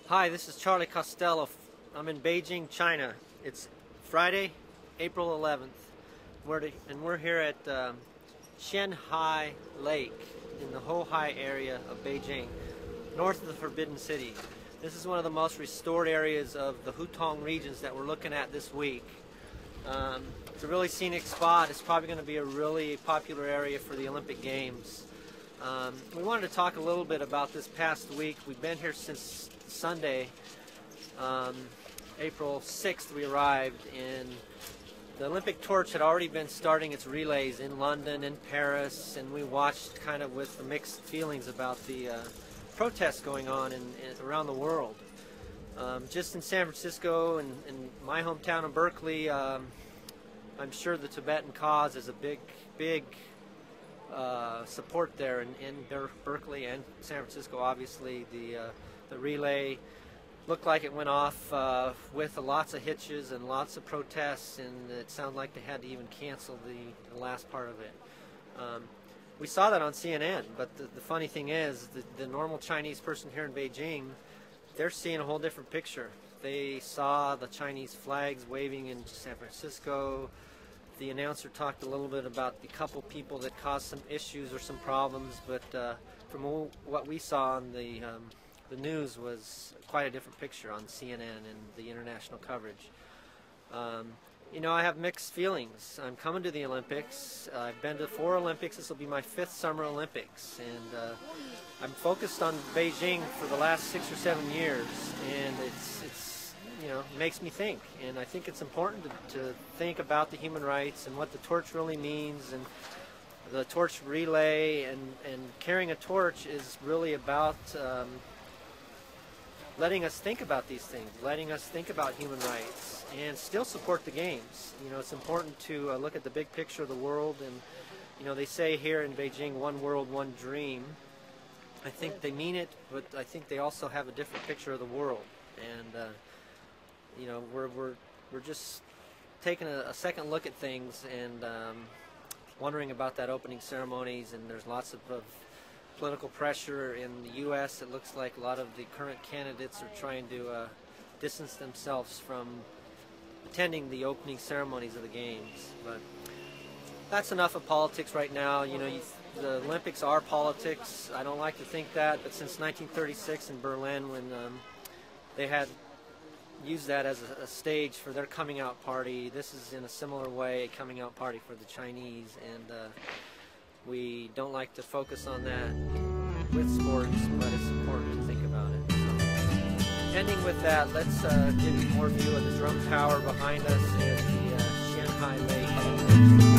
Hi, this is Charlie Costello. I'm in Beijing, China. It's Friday, April 11th. We're here at Qian Hai Lake in the Hai area of Beijing, north of the Forbidden City. This is one of the most restored areas of the Hutong regions that we're looking at this week. It's a really scenic spot. It's probably going to be a really popular area for the Olympic Games. We wanted to talk a little bit about this past week. We've been here since Sunday, April 6th we arrived, and the Olympic torch had already been starting its relays in London and Paris, and we watched kind of with mixed feelings about the protests going on around the world. Just in San Francisco and in my hometown of Berkeley, I'm sure the Tibetan cause is a big support there in Berkeley and San Francisco. Obviously, the relay looked like it went off with lots of hitches and lots of protests, and it sounded like they had to even cancel the last part of it. We saw that on CNN, but the funny thing is, the normal Chinese person here in Beijing, they're seeing a whole different picture. They saw the Chinese flags waving in San Francisco. The announcer talked a little bit about the couple people that caused some issues or some problems, but from what we saw on the news was quite a different picture on CNN and the international coverage. You know, I have mixed feelings. I'm coming to the Olympics. I've been to 4 Olympics. This will be my 5th Summer Olympics, and I'm focused on Beijing for the last 6 or 7 years, and it's you know, makes me think, and I think it's important to think about the human rights and what the torch really means, and the torch relay and carrying a torch is really about letting us think about these things, letting us think about human rights, and still support the games. You know, it's important to look at the big picture of the world, and you know, they say here in Beijing, one world, one dream. I think they mean it, but I think they also have a different picture of the world, and you know, we're just taking a second look at things and wondering about that opening ceremonies, and there's lots of political pressure in the U.S. It looks like a lot of the current candidates are trying to distance themselves from attending the opening ceremonies of the games. But that's enough of politics right now. You know, the Olympics are politics. I don't like to think that, but since 1936 in Berlin, when they had used that as a stage for their coming out party, this is in a similar way a coming out party for the Chinese, and we don't like to focus on that with sports, but it's important to think about it. So, ending with that, let's give you more view of the drum tower behind us and the Qian Hai Lake.